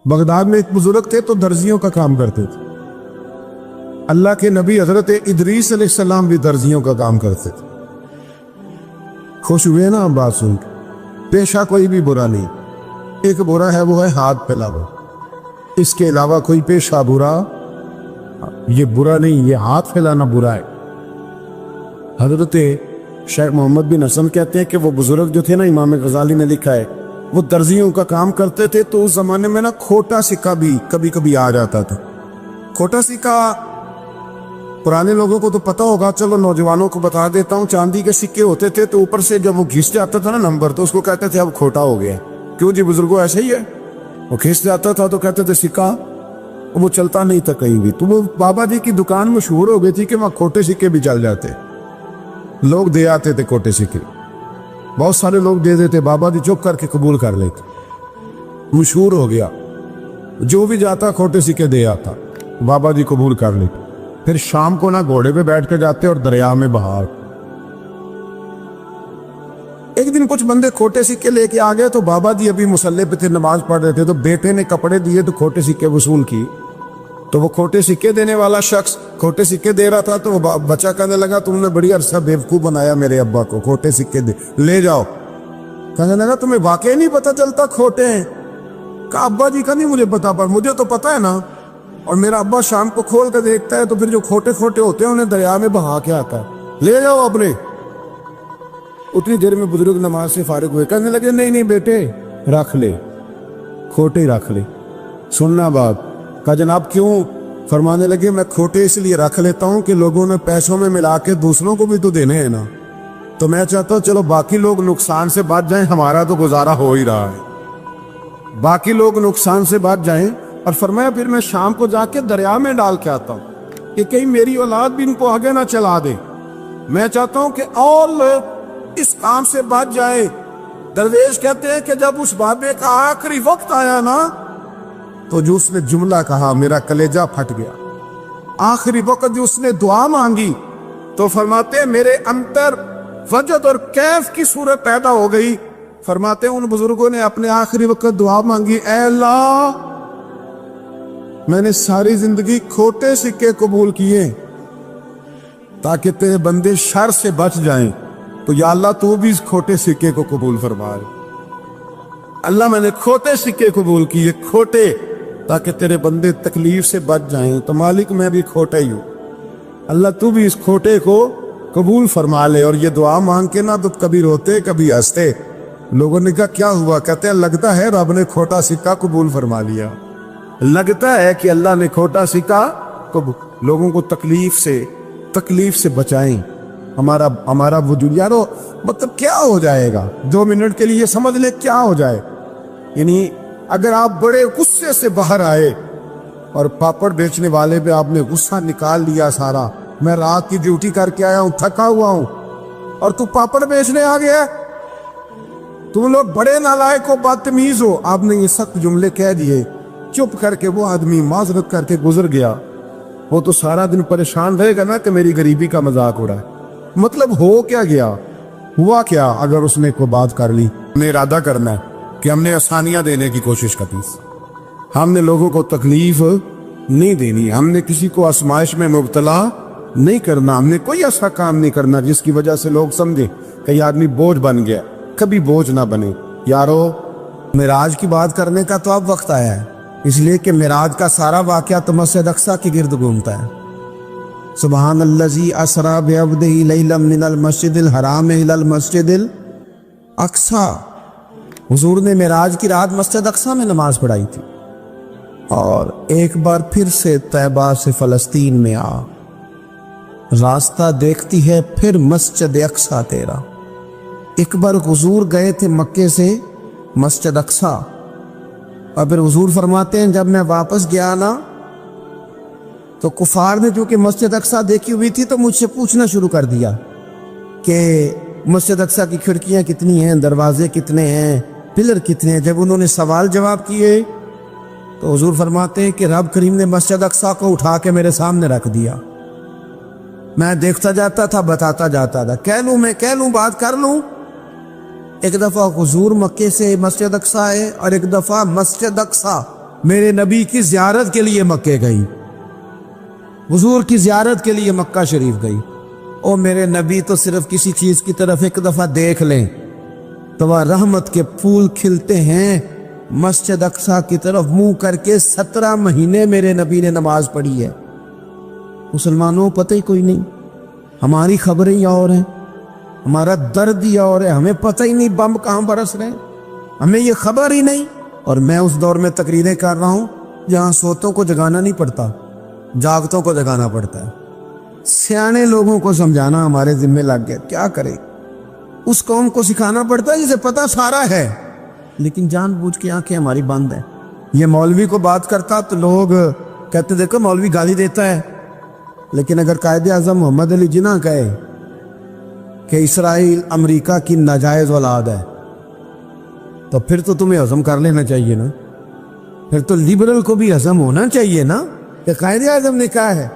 Baghdad میں ایک بزرگ تھے تو درزیوں کا کام کرتے تھے. اللہ کے نبی حضرت ادریس علیہ السلام بھی درزیوں کا کام کرتے تھے. خوش ہوئے نا بات سن کے. پیشہ کوئی بھی برا نہیں. ایک برا ہے وہ ہے ہاتھ پھیلانا. اس کے علاوہ کوئی پیشہ برا یہ برا نہیں، یہ ہاتھ پھیلانا برا ہے. حضرت شیخ محمد بن حسن کہتے ہیں کہ وہ بزرگ جو تھے نا، امام غزالی نے لکھا ہے، وہ درزیوں کا کام کرتے تھے تو اس زمانے میں نا کھوٹا سکہ بھی کبھی کبھی آ جاتا تھا. کھوٹا سکہ پرانے لوگوں کو تو پتہ ہوگا، چلو نوجوانوں کو بتا دیتا ہوں. چاندی کے سکے ہوتے تھے تو اوپر سے جب وہ گھس جاتا تھا نا نمبر، تو اس کو کہتے تھے اب کھوٹا ہو گیا. کیوں جی بزرگوں ایسے ہی ہے. وہ گھس جاتا تھا تو کہتے تھے سکہ، وہ چلتا نہیں تھا کہیں بھی. تو وہ بابا جی کی دکان مشہور ہو گئی تھی کہ وہاں کھوٹے سکے بھی چل جاتے. لوگ دے آتے تھے کھوٹے سکے، بہت سارے لوگ دے دیتے، بابا جی چپ کر کے قبول کر لیتے. مشہور ہو گیا، جو بھی جاتا کھوٹے سکے دے آتا، بابا جی قبول کر لیتے. پھر شام کو نہ گھوڑے پہ بیٹھ کے جاتے اور دریا میں بہا. ایک دن کچھ بندے کھوٹے سکے لے کے آ گئے تو بابا جی ابھی مصلے پہ تھے، نماز پڑھ رہے تھے. تو بیٹے نے کپڑے دیے تو کھوٹے سکے وصول کی. تو وہ کھوٹے سکے دینے والا شخص کھوٹے سکے دے رہا تھا تو وہ بچہ کہنے لگا تم نے بڑی عرصہ بیوقوف بنایا میرے ابا کو، کھوٹے سکے دے لے جاؤ. کہنے لگا تمہیں واقعی نہیں پتہ چلتا کھوٹے ہیں؟ کہا ابا جی کا نہیں مجھے پتا، پر مجھے تو پتہ ہے نا. اور میرا ابا شام کو کھول کے دیکھتا ہے تو پھر جو کھوٹے کھوٹے ہوتے ہیں انہیں دریا میں بہا کے آتا ہے. لے جاؤ اپنے. اتنی دیر میں بزرگ نماز سے فارغ ہوئے، کہنے لگے نہیں نہیں بیٹے رکھ لے، کھوٹے ہی رکھ لے. سننا بات. کہا جناب کیوں؟ فرمانے لگے میں کھوٹے اس لیے رکھ لیتا ہوں کہ لوگوں نے پیسوں میں ملا کے دوسروں کو بھی تو دینے ہیں نا. تو میں چاہتا ہوں چلو باقی لوگ نقصان سے بچ جائیں، ہمارا تو گزارا ہو ہی رہا ہے. باقی لوگ نقصان سے بچ جائیں. اور فرمایا پھر میں شام کو جا کے دریا میں ڈال کے آتا ہوں کہ کہیں میری اولاد بھی ان کو آگے نہ چلا دے. میں چاہتا ہوں کہ اور لوگ اس کام سے بچ جائے. درویش کہتے ہیں کہ جب اس بابے کا آخری وقت آیا نا تو جو اس نے جملہ کہا میرا کلیجہ پھٹ گیا. آخری وقت جو اس نے دعا مانگی تو فرماتے ہیں میرے اندر وجد اور کیف کی صورت پیدا ہو گئی. فرماتے ہیں ان بزرگوں نے اپنے آخری وقت دعا مانگی، اے اللہ میں نے ساری زندگی کھوٹے سکے قبول کیے تاکہ تیرے بندے شر سے بچ جائیں، تو یا اللہ تو بھی اس کھوٹے سکے کو قبول فرما. اللہ میں نے کھوٹے سکے قبول کیے، کھوٹے، تاکہ تیرے بندے تکلیف سے بچ جائیں. تو مالک میں بھی کھوٹا ہی ہوں، اللہ تو بھی اس کھوٹے کو قبول فرما لے. اور یہ دعا مانگ کے نہ تو کبھی روتے کبھی ہنستے. لوگوں نے کہا کیا ہوا؟ کہتے ہیں لگتا ہے رب نے کھوٹا سکہ قبول فرما لیا. لگتا ہے کہ اللہ نے کھوٹا سکہ لوگوں کو تکلیف سے بچائیں. ہمارا وجود یارو مطلب کیا ہو جائے گا 2 منٹ کے لیے سمجھ لے کیا ہو جائے. یعنی اگر آپ بڑے غصے سے باہر آئے اور پاپڑ بیچنے والے پہ آپ نے غصہ نکال لیا سارا، میں رات کی ڈیوٹی کر کے آیا ہوں تھکا ہوا ہوں اور تو پاپڑ بیچنے آ گیا، تم لوگ بڑے نالائق ہو بدتمیز ہو. آپ نے یہ سخت جملے کہہ دیے، چپ کر کے وہ آدمی معذرت کر کے گزر گیا. وہ تو سارا دن پریشان رہے گا نا کہ میری غریبی کا مذاق ہو رہا ہے. مطلب ہو کیا گیا؟ ہوا کیا اگر اس نے کوئی بات کر لی؟ ہم نے ارادہ کرنا ہے کہ ہم نے آسانیاں دینے کی کوشش کرنی، ہم نے لوگوں کو تکلیف نہیں دینی، ہم نے کسی کو آزمائش میں مبتلا نہیں کرنا، ہم نے کوئی ایسا کام نہیں کرنا جس کی وجہ سے لوگ سمجھیں کہ یہ آدمی بوجھ بن گیا. کبھی بوجھ نہ بنے. یارو معراج کی بات کرنے کا تو اب وقت آیا ہے، اس لیے کہ معراج کا سارا واقعہ تو مسجد اقصیٰ کے گرد گھومتا ہے. سبحان الذی اسریٰ بعبدہ لیلا من المسجد الحرام الی المسجد الاقصیٰ. حضور نے معراج کی رات مسجد اقصیٰ میں نماز پڑھائی تھی. اور ایک بار پھر سے طیبہ سے فلسطین میں آ، راستہ دیکھتی ہے پھر مسجد اقصیٰ تیرا. ایک بار حضور گئے تھے مکے سے مسجد اقصیٰ، اور پھر حضور فرماتے ہیں جب میں واپس گیا نا تو کفار نے جو کہ مسجد اقصیٰ دیکھی ہوئی تھی تو مجھ سے پوچھنا شروع کر دیا کہ مسجد اقصیٰ کی کھڑکیاں کتنی ہیں، دروازے کتنے ہیں، پلر کتنے ہیں. جب انہوں نے سوال جواب کیے تو حضور فرماتے ہیں کہ رب کریم نے مسجد اقصیٰ کو اٹھا کے میرے سامنے رکھ دیا. میں دیکھتا جاتا تھا، بتاتا جاتا تھا، کہہ لوں بات کر لوں. ایک دفعہ حضور مکے سے مسجد اقصیٰ آئے اور ایک دفعہ مسجد اقصیٰ میرے نبی کی زیارت کے لیے مکے گئی، حضور کی زیارت کے لیے مکہ شریف گئی۔ او میرے نبی تو صرف کسی چیز کی طرف ایک دفعہ دیکھ لیں تو وہ رحمت کے پھول کھلتے ہیں۔ مسجد اقصی کی طرف منہ کر کے 17 مہینے میرے نبی نے نماز پڑھی ہے۔ مسلمانوں پتہ ہی کوئی نہیں، ہماری خبریں ہی اور ہیں، ہمارا درد ہی اور ہے، ہمیں پتہ ہی نہیں بم کہاں برس رہے ہیں، ہمیں یہ خبر ہی نہیں۔ اور میں اس دور میں تقریریں کر رہا ہوں جہاں سوتوں کو جگانا نہیں پڑتا، جاگتوں کو جگانا پڑتا ہے۔ سیانے لوگوں کو سمجھانا ہمارے ذمہ لگ گیا، کیا کرے؟ اس قوم کو سکھانا پڑتا ہے جسے پتہ سارا ہے، لیکن جان بوجھ کے آنکھیں ہماری بند ہیں۔ یہ مولوی کو بات کرتا تو لوگ کہتے دیکھو مولوی گالی دیتا ہے، لیکن اگر قائد اعظم محمد علی جناح کہے کہ اسرائیل امریکہ کی ناجائز اولاد ہے تو پھر تو تمہیں ہضم کر لینا چاہیے نا، پھر تو لیبرل کو بھی ہضم ہونا چاہیے نا کہ قائد اعظم نے کہا ہے،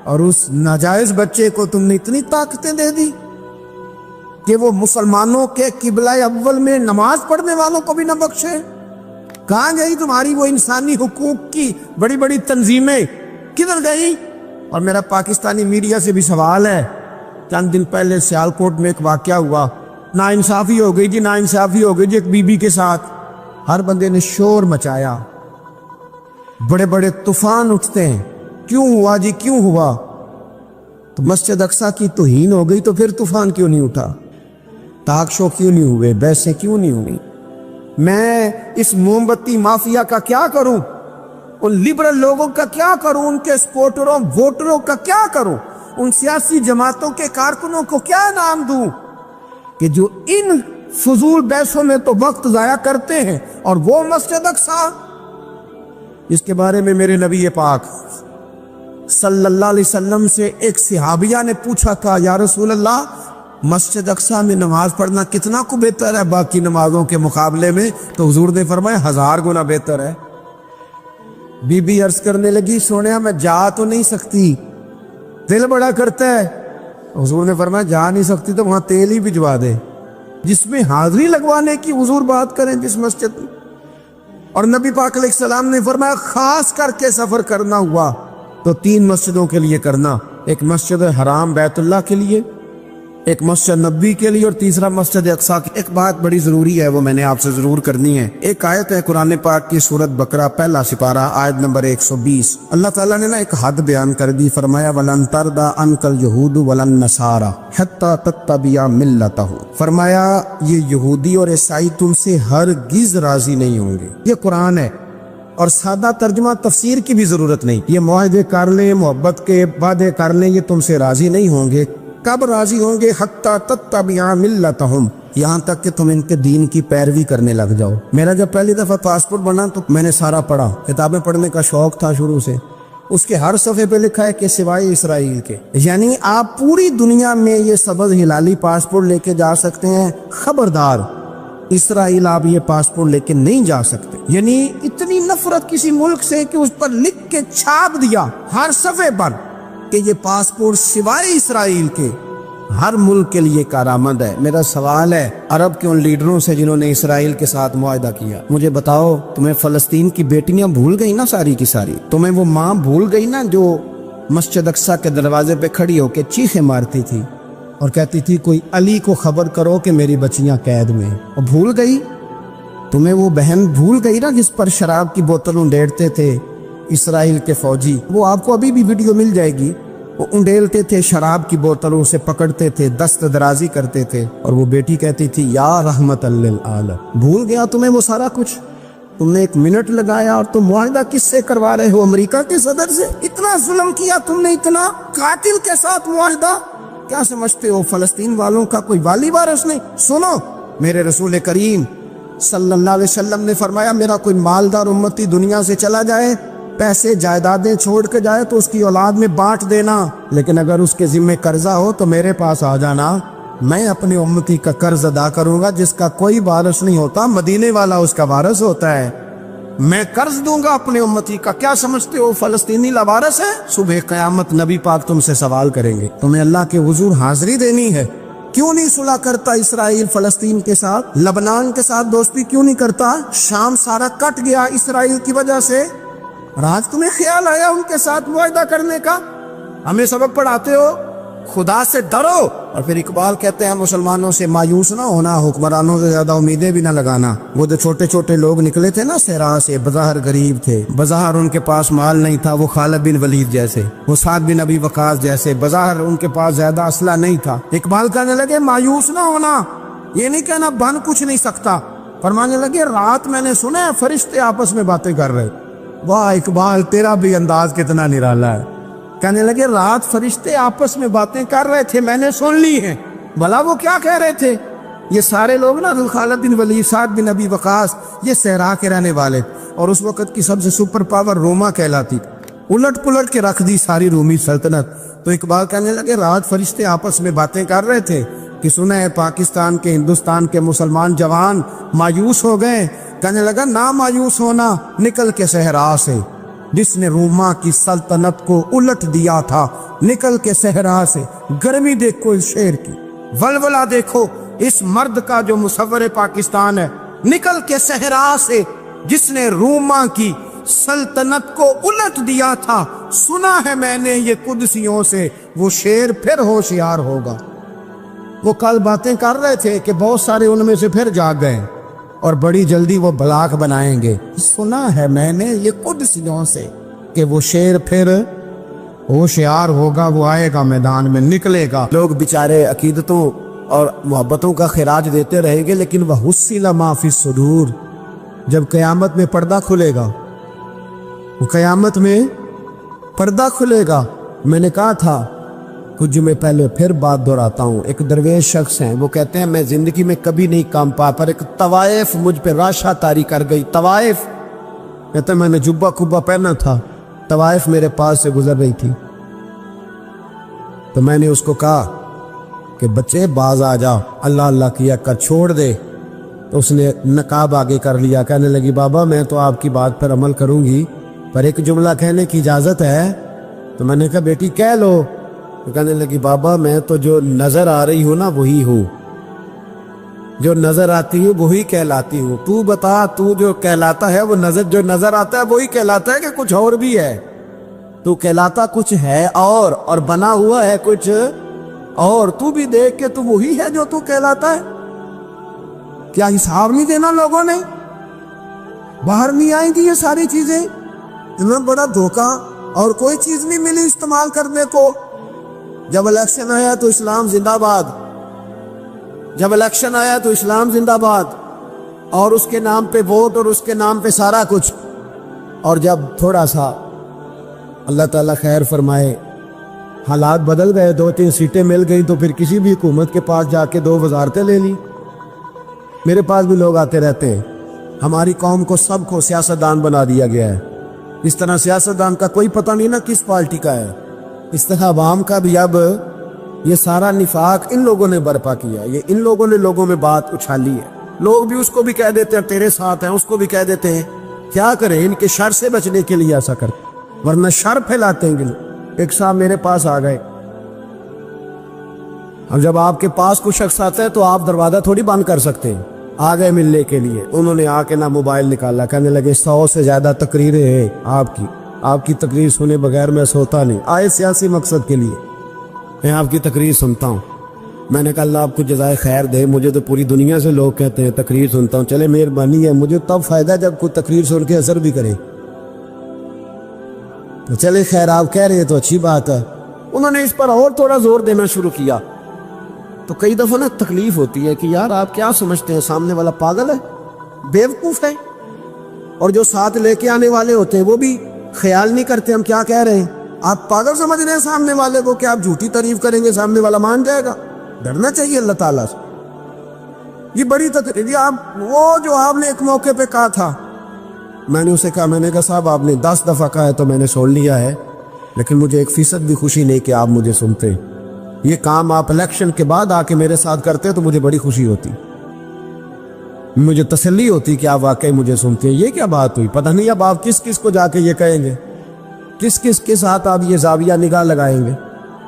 اور اس ناجائز بچے کو تم نے اتنی طاقتیں دے دی کہ وہ مسلمانوں کے قبلہ اول میں نماز پڑھنے والوں کو بھی نہ بخشے۔ کہاں گئی تمہاری وہ انسانی حقوق کی بڑی بڑی تنظیمیں، کدھر گئی؟ اور میرا پاکستانی میڈیا سے بھی سوال ہے، چند دن پہلے سیالکوٹ میں ایک واقعہ ہوا، ناانصافی ہو گئی جی، ناانصافی ہو گئی جی ایک بی بی کے ساتھ۔ ہر بندے نے شور مچایا، بڑے بڑے طوفان اٹھتے ہیں، کیوں ہوا جی کیوں ہوا؟ تو مسجد اقصی کی توہین ہو گئی تو پھر طوفان کیوں نہیں اٹھا؟ ٹاک شو کیوں نہیں ہوئے؟ بحثیں کیوں نہیں ہوئی؟ میں اس موم بتی مافیا کا کیا کروں؟ ان لبرل لوگوں کا کیا کروں؟ ان کے سپورٹروں ووٹروں کا کیا کروں؟ ان سیاسی جماعتوں کے کارکنوں کو کیا نام دوں کہ جو ان فضول بحثوں میں تو وقت ضائع کرتے ہیں، اور وہ مسجد اقصی جس کے بارے میں میرے نبی پاک صلی اللہ علیہ وسلم سے ایک صحابیہ نے پوچھا تھا، یا رسول اللہ مسجد اقصی میں نماز پڑھنا کتنا کو بہتر ہے باقی نمازوں کے مقابلے میں؟ تو حضور نے فرمایا 1000 گنا بہتر ہے۔ بی بی عرض کرنے لگی، سونیا میں جا تو نہیں سکتی، دل بڑا کرتا ہے۔ حضور نے فرمایا جا نہیں سکتی تو وہاں تیل ہی بھجوا دے، جس میں حاضری لگوانے کی حضور بات کریں جس مسجد میں۔ اور نبی پاک علیہ السلام نے فرمایا خاص کر کے سفر کرنا ہوا تو 3 مسجدوں کے لیے کرنا، ایک مسجد حرام بیت اللہ کے لیے، ایک مسجد نبی کے لیے، اور تیسرا مسجد اقصی کی۔ ایک بات بڑی ضروری ہے، وہ میں نے آپ سے ضرور کرنی ہے۔ ایک آیت ہے قرآن پاک کی سورۃ بقرہ پہلا سپارہ آیت نمبر 120۔ اللہ تعالیٰ نے ایک حد بیان کر دی، فرمایا وَلَن تَرْضَىٰ عَنْكَ الْيَهُودُ وَلَا النَّصَارَىٰ حَتَّىٰ تَتَّبِعَ مِلَّتَهُمْ۔ فرمایا یہ یہودی اور عیسائی تم سے ہرگز راضی نہیں ہوں گے۔ یہ قرآن ہے، اور سادہ ترجمہ تفسیر کی بھی ضرورت نہیں۔ یہ معاہدے کر لیں، محبت کے وعدے کر لیں، یہ تم سے راضی نہیں ہوں گے۔ کب راضی ہوں گے؟ حتی تتبع ملتہم، یہاں تک کہ تم ان کے دین کی پیروی کرنے لگ جاؤ۔ میرا جب پہلی دفعہ پاسپورٹ بنا تو میں نے سارا پڑھا، کتابیں پڑھنے کا شوق تھا شروع سے۔ اس کے ہر صفحے پہ لکھا ہے کہ سوائے اسرائیل کے، یعنی آپ پوری دنیا میں یہ سبز ہلالی پاسپورٹ لے کے جا سکتے ہیں، خبردار اسرائیل آپ یہ پاسپورٹ لے کے نہیں جا سکتے۔ یعنی اتنی نفرت کسی ملک سے کہ اس پر لکھ کے چھاپ دیا ہر صفحے پر کہ یہ پاسپورٹ سوائے اسرائیل کے ہر ملک کے لیے کارآمد ہے۔ میرا سوال ہے عرب کے ان لیڈروں سے جنہوں نے اسرائیل کے ساتھ معاہدہ کیا، مجھے بتاؤ تمہیں فلسطین کی بیٹیاں بھول گئی نا ساری کی ساری؟ تمہیں وہ ماں بھول گئی نا جو مسجد اقصی کے دروازے پہ کھڑی ہو کے چیخیں مارتی تھی اور کہتی تھی کوئی علی کو خبر کرو کہ میری بچیاں قید میں ہیں؟ اور بھول گئی؟ تمہیں وہ بہن بھول گئی نا جس پر شراب کی بوتل انڈیڑتے تھے اسرائیل کے فوجی؟ وہ آپ کو ابھی بھی ویڈیو مل جائے گی، وہ انڈیلتے تھے شراب کی بوتلوں سے، پکڑتے تھے، دست درازی کرتے تھے، اور وہ بیٹی کہتی تھی یا رحمت للعالم۔ بھول گیا تمہیں وہ سارا کچھ؟ تم نے 1 منٹ لگایا اور تم معاہدہ کس سے کروا رہے ہو؟ امریکہ کے صدر سے؟ اتنا ظلم کیا تم نے، اتنا قاتل کے ساتھ معاہدہ؟ کیا سمجھتے ہو فلسطین والوں کا کوئی والی وارث نہیں؟ سنو، میرے رسول کریم صلی اللہ علیہ وسلم نے فرمایا میرا کوئی مالدار امتی دنیا سے چلا جائے، پیسے جائیدادیں چھوڑ کے جائے تو اس کی اولاد میں بانٹ دینا، لیکن اگر اس کے ذمہ قرضہ ہو تو میرے پاس آ جانا، میں اپنے امتی کا قرض ادا کروں گا۔ جس کا کوئی وارث نہیں ہوتا مدینے والا اس کا وارث ہوتا ہے، میں قرض دوں گا اپنے امتی کا۔ کیا سمجھتے ہو فلسطینی لاوارث ہے؟ صبح قیامت نبی پاک تم سے سوال کریں گے، تمہیں اللہ کے حضور حاضری دینی ہے۔ کیوں نہیں صلح کرتا اسرائیل فلسطین کے ساتھ؟ لبنان کے ساتھ دوستی کیوں نہیں کرتا؟ شام سارا کٹ گیا اسرائیل کی وجہ سے۔ رات تمہیں خیال آیا ان کے ساتھ معاہدہ کرنے کا؟ ہمیں سبق پڑھاتے ہو خدا سے ڈرو۔ اور پھر اقبال کہتے ہیں مسلمانوں سے مایوس نہ ہونا، حکمرانوں سے زیادہ امیدیں بھی نہ لگانا۔ وہ جو چھوٹے چھوٹے لوگ نکلے تھے نا صحرا سے، بظاہر غریب تھے، بظاہر ان کے پاس مال نہیں تھا، وہ خالد بن ولید جیسے، وہ سعد بن ابی وقاص جیسے، بظاہر ان کے پاس زیادہ اسلحہ نہیں تھا۔ اقبال کہنے لگے مایوس نہ ہونا، یہ نہیں کہنا بن کچھ نہیں سکتا۔ فرمانے لگے رات میں نے سنا ہے فرشتے آپس میں باتیں کر رہے۔ واہ اقبال، تیرا بھی انداز کتنا نرالا ہے۔ کہنے لگے رات فرشتے آپس میں باتیں کر رہے تھے، میں نے سن لی ہیں۔ بھلا وہ کیا کہہ رہے تھے؟ یہ سارے لوگ نا خالد بن ولید، سعد بن ابی وقاص، یہ صحرا کے رہنے والے، اور اس وقت کی سب سے سپر پاور روما کہلاتی، الٹ پلٹ کے رکھ دی ساری رومی سلطنت۔ تو اقبال کہنے لگے رات فرشتے آپس میں باتیں کر رہے تھے کہ سنا ہے پاکستان کے، ہندوستان کے مسلمان جوان مایوس ہو گئے۔ کہنے لگا نہ مایوس ہونا، نکل کے صحرا سے، جس نے روما کی سلطنت کو الٹ دیا تھا، نکل کے صحرا سے۔ گرمی دیکھو اس شیر کی، ولولہ دیکھو اس مرد کا جو مصور پاکستان ہے، نکل کے صحرا سے جس نے روما کی سلطنت کو الٹ دیا تھا، سنا ہے میں نے یہ قدسیوں سے، وہ شیر پھر ہوشیار ہوگا۔ وہ کل باتیں کر رہے تھے کہ بہت سارے ان میں سے پھر جاگ گئے اور بڑی جلدی وہ بلاک بنائیں گے۔ سنا ہے میں نے یہ قدسیوں سے کہ وہ شیر پھر ہوشیار ہوگا، وہ آئے گا میدان میں، نکلے گا۔ لوگ بیچارے عقیدتوں اور محبتوں کا خراج دیتے رہیں گے، لیکن وہ حصل ما فی الصدور، جب قیامت میں پردہ کھلے گا، وہ قیامت میں پردہ کھلے گا۔ میں نے کہا تھا کچھ جمعے پہلے، پھر بات دہراتا ہوں، ایک درویش شخص ہیں، وہ کہتے ہیں میں زندگی میں کبھی نہیں کام پا، پر ایک طوائف مجھ پہ راشا طاری کر گئی۔ طوائف کہتے ہیں میں نے جبہ کبہ پہنا تھا، طوائف میرے پاس سے گزر رہی تھی، تو میں نے اس کو کہا کہ بچے باز آ جا، اللہ اللہ کیا کر، چھوڑ دے۔ تو اس نے نقاب آگے کر لیا، کہنے لگی بابا میں تو آپ کی بات پر عمل کروں گی، پر ایک جملہ کہنے کی اجازت ہے؟ تو میں نے کہا بیٹی کہہ لو۔ تو کہنے لگی بابا میں تو جو نظر آ رہی ہوں نا وہی ہوں، جو نظر آتی ہوں وہی کہلاتی ہوں، تو بتا تو جو کہلاتا ہے وہ جو نظر آتا ہے وہی کہلاتا ہے کہ کچھ اور بھی ہے؟ تو کہلاتا کچھ ہے اور بنا ہوا ہے کچھ اور، تو بھی دیکھ کے تو وہی ہے جو تو کہلاتا ہے۔ کیا حساب نہیں دینا لوگوں نے؟ باہر نہیں آئیں گی یہ ساری چیزیں؟ اتنا بڑا دھوکہ، اور کوئی چیز نہیں ملی استعمال کرنے کو۔ جب الیکشن آیا تو اسلام زندہ باد، جب الیکشن آیا تو اسلام زندہ باد، اور اس کے نام پہ ووٹ اور اس کے نام پہ سارا کچھ۔ اور جب تھوڑا سا اللہ تعالیٰ خیر فرمائے حالات بدل گئے، 2-3 سیٹیں مل گئیں، تو پھر کسی بھی حکومت کے پاس جا کے 2 وزارتیں لے لی۔ میرے پاس بھی لوگ آتے رہتے ہیں، ہماری قوم کو سب کو سیاستدان بنا دیا گیا ہے۔ اس طرح سیاستدان کا کوئی پتہ نہیں نا کس پارٹی کا ہے، اس طرح عوام کا بھی اب یہ سارا نفاق ان لوگوں نے برپا کیا، یہ ان لوگوں نے لوگوں میں بات اچھالی ہے۔ لوگ بھی اس کو بھی کہہ دیتے ہیں تیرے ساتھ ہیں، اس کو بھی کہہ دیتے ہیں۔ کیا کریں، ان کے شر سے بچنے کے لیے ایسا کرتے، ورنہ شر پھیلاتے ہیں۔ ایک صاحب میرے پاس آ گئے، اب جب آپ کے پاس کوئی شخص آتا ہے تو آپ دروازہ تھوڑی بند کر سکتے ہیں۔ آ گئے ملنے کے لیے، انہوں نے آ کے نہ موبائل نکالا، کہنے لگے 100 سے زیادہ تقریریں ہیں آپ کی تقریر سنے بغیر میں سوتا نہیں، آئے سیاسی مقصد کے لیے، میں آپ کی تقریر سنتا ہوں۔ میں نے کہا اللہ آپ کو جزائے خیر دے، مجھے تو پوری دنیا سے لوگ کہتے ہیں تقریر سنتا ہوں، چلے مہربانی ہے، مجھے تب فائدہ جب کوئی تقریر سن کے اثر بھی کرے، تو چلے خیر آپ کہہ رہے تو اچھی بات ہے۔ انہوں نے اس پر اور تھوڑا زور دینا شروع کیا، تو کئی دفعہ نا تکلیف ہوتی ہے کہ یار آپ کیا سمجھتے ہیں سامنے والا پاگل ہے، بیوقوف ہے، اور جو ساتھ لے کے آنے والے ہوتے ہیں وہ بھی خیال نہیں کرتے ہم کیا کہہ رہے ہیں۔ آپ پاگل سمجھ رہے ہیں سامنے والے کو کہ آپ جھوٹی تعریف کریں گے سامنے والا مان جائے گا؟ ڈرنا چاہیے اللہ تعالیٰ سے۔ یہ بڑی تقریر، آپ وہ جو آپ نے ایک موقع پہ کہا تھا، میں نے اسے کہا، میں نے کہا صاحب آپ نے 10 دفعہ کہا ہے تو میں نے سن لیا ہے، لیکن مجھے 1% بھی خوشی نہیں کہ آپ مجھے سنتے۔ یہ کام آپ الیکشن کے بعد آ کے میرے ساتھ کرتے تو مجھے بڑی خوشی ہوتی، مجھے تسلی ہوتی کہ آپ واقعی مجھے سنتے ہیں۔ یہ کیا بات ہوئی؟ پتہ نہیں اب آپ کس کس کو جا کے یہ کہیں گے، کس کس کے ساتھ آپ یہ زاویہ نگاہ لگائیں گے،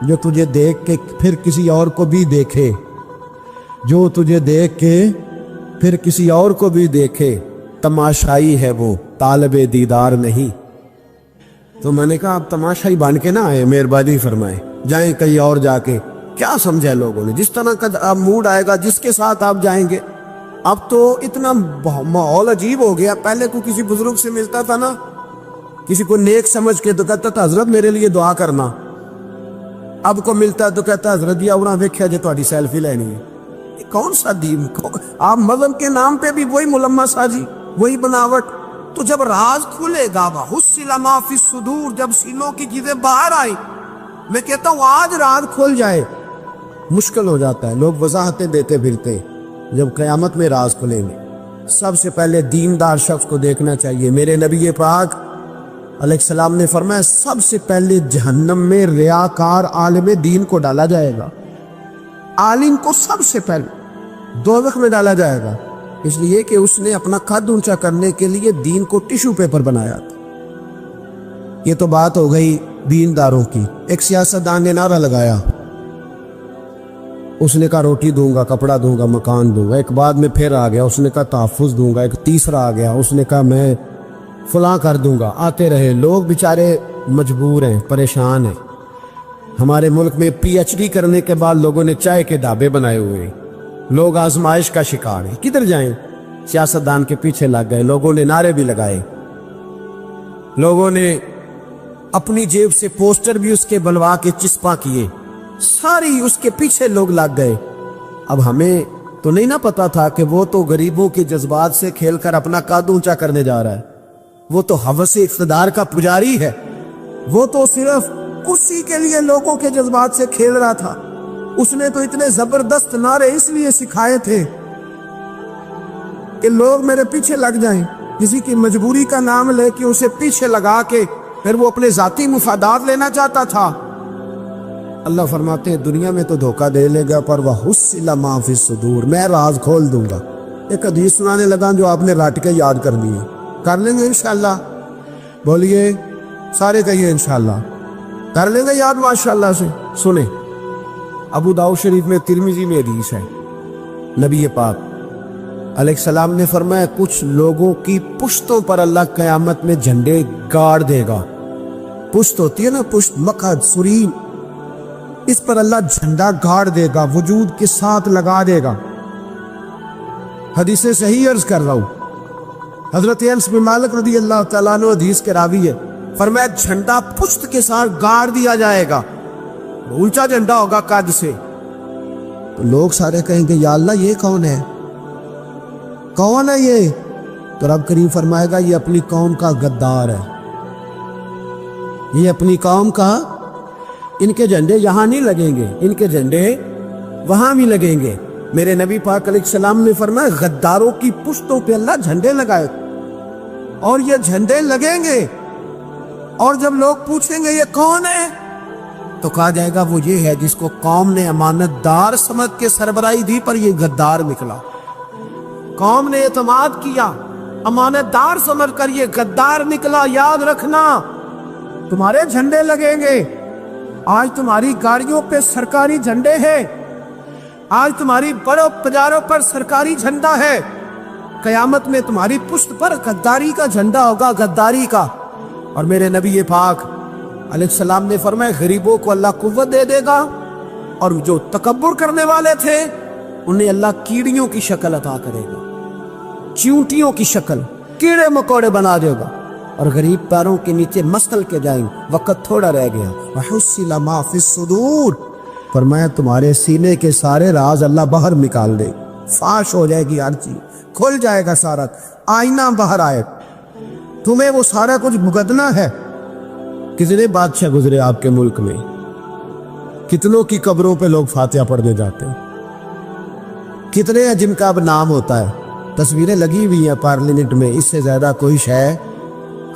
جو تجھے دیکھ کے پھر کسی اور کو بھی دیکھے، جو تجھے دیکھ کے پھر کسی اور کو بھی دیکھے۔ تماشائی ہے وہ، طالب دیدار نہیں۔ تو میں نے کہا آپ تماشائی بن کے نہ آئے، مہربانی فرمائیں، جائیں کہیں اور جا کے۔ کیا سمجھا لوگوں نے؟ جس طرح کا آپ موڈ آئے گا، جس کے ساتھ آپ جائیں گے۔ اب تو اتنا ماحول عجیب ہو گیا، پہلے کو کسی بزرگ سے ملتا تھا نا، کسی کو نیک سمجھ کے تو کہتا تھا حضرت میرے لیے دعا کرنا، اب کو ملتا ہے تو کہتا ہے حضرت جی اونا ویکھیا جے تہاڈی سیلفی لینی ہے۔ یہ کون سا دین؟ آپ مذہب کے نام پہ بھی وہی ملمہ سازی، وہی بناوٹ۔ تو جب راز کھلے گا، وَحُصِّلَ مَا فِي الصُّدُورِ، جب سینوں کی چیزیں باہر آئیں، میں کہتا ہوں آج راز کھل جائے، مشکل ہو جاتا ہے، لوگ وضاحتیں دیتے پھرتے۔ جب قیامت میں راز کھلیں گے، سب سے پہلے دیندار شخص کو دیکھنا چاہیے۔ میرے نبی پاک علیہ السلام نے فرمایا سب سے پہلے جہنم میں ریاکار عالم دین کو ڈالا جائے گا۔ عالم کو سب سے پہلے دوزخ میں ڈالا جائے گا، اس لیے کہ اس نے اپنا قد اونچا کرنے کے لیے دین کو ٹیشو پیپر بنایا تھا۔ یہ تو بات ہو گئی دینداروں کی۔ ایک سیاستدان نے نعرہ لگایا، اس نے کہا روٹی دوں گا، کپڑا دوں گا، مکان دوں گا۔ ایک بعد میں پھر آ گیا، اس نے کہا تحفظ دوں گا۔ ایک تیسرا آ گیا، اس نے کہا میں فلاں کر دوں گا۔ آتے رہے لوگ، بیچارے مجبور ہیں، پریشان ہیں۔ ہمارے ملک میں پی ایچ ڈی کرنے کے بعد لوگوں نے چائے کے ڈھابے بنائے ہوئے ہیں، لوگ آزمائش کا شکار ہیں۔ کدھر جائیں؟ سیاستدان کے پیچھے لگ گئے، لوگوں نے نعرے بھی لگائے، لوگوں نے اپنی جیب سے پوسٹر بھی اس کے بلوا کے چسپاں کیے، ساری اس کے پیچھے لوگ لگ گئے۔ اب ہمیں تو نہیں نہ پتا تھا کہ وہ تو غریبوں کے جذبات سے کھیل کر اپنا قد اونچا کرنے جا رہا ہے، وہ تو ہوس اقتدار کا پجاری ہے، وہ تو صرف کرسی کے لیے لوگوں کے جذبات سے کھیل رہا تھا۔ اس نے تو اتنے زبردست نعرے اس لیے سکھائے تھے کہ لوگ میرے پیچھے لگ جائیں، کسی کی مجبوری کا نام لے کے اسے پیچھے لگا کے پھر وہ اپنے ذاتی مفادات لینا چاہتا تھا۔ اللہ فرماتے ہیں دنیا میں تو دھوکہ دے لے گا، پر وَحُصِّلَ مَا فِي الصُّدُورِ، میں راز کھول دوں گا۔ ایک حدیث سنانے لگا جو آپ نے رٹ کے یاد کر دی ہے، کر لیں گے انشاءاللہ؟ بولیے، سارے کہیے انشاءاللہ کر لیں گے یاد ماشاءاللہ سے۔ سنیں، ابو داؤد شریف میں، ترمذی میں حدیث ہے، نبی پاک علیہ السلام نے فرمایا کچھ لوگوں کی پشتوں پر اللہ قیامت میں جھنڈے گاڑ دے گا۔ پشت ہوتی ہے نا، پشت، مقعد، سرین، اس پر اللہ جھنڈا گاڑ دے گا، وجود کے ساتھ لگا دے گا۔ حدیث صحیح عرض کر رہا ہوں، حضرت انس بن مالک رضی اللہ تعالیٰ عنہ حدیث کے راوی ہے، فرمایا جھنڈا پشت کے ساتھ گاڑ دیا جائے گا، اونچا جھنڈا ہوگا قد سے۔ تو لوگ سارے کہیں گے یا اللہ یہ کون ہے، کون ہے یہ؟ تو رب کریم فرمائے گا یہ اپنی قوم کا غدار ہے، یہ اپنی قوم کا، ان کے جھنڈے یہاں نہیں لگیں گے، ان کے جھنڈے وہاں بھی لگیں گے۔ میرے نبی پاک علیہ السلام نے فرمایا غداروں کی پشتوں پہ اللہ جھنڈے لگائے، اور یہ جھنڈے لگیں گے، اور جب لوگ پوچھیں گے یہ کون ہے تو کہا جائے گا وہ یہ ہے جس کو قوم نے امانت دار سمجھ کے سربراہی دی، پر یہ غدار نکلا۔ قوم نے اعتماد کیا، امانت دار سمجھ کر یہ غدار نکلا۔ یاد رکھنا تمہارے جھنڈے لگیں گے، آج تمہاری گاڑیوں پہ سرکاری جھنڈے ہیں، آج تمہاری بڑوں بازاروں پر سرکاری جھنڈا ہے، قیامت میں تمہاری پشت پر غداری کا جھنڈا ہوگا، غداری کا۔ اور میرے نبی پاک علیہ السلام نے فرمایا غریبوں کو اللہ قوت دے دے گا، اور جو تکبر کرنے والے تھے انہیں اللہ کیڑیوں کی شکل عطا کرے گا، چیونٹیوں کی شکل، کیڑے مکوڑے بنا دے گا، اور غریب پیروں کے نیچے مسل کے جائیں۔ وقت تھوڑا رہ گیا، وَحُصِّلَ مَا فِي الصُّدُورِ، فرمایا تمہارے سینے کے سارے راز اللہ باہر نکال دے، فاش ہو جائے گی، ہر چیز کھل جائے گا، سارا آئینہ باہر آئے، تمہیں وہ سارا کچھ بھگتنا ہے۔ کتنے بادشاہ گزرے آپ کے ملک میں، کتنوں کی قبروں پہ لوگ فاتحہ پڑھنے جاتے ہیں، کتنے ہیں جن کا اب نام ہوتا ہے، تصویریں لگی ہوئی ہیں پارلیمنٹ میں، اس سے زیادہ کوئی شے؟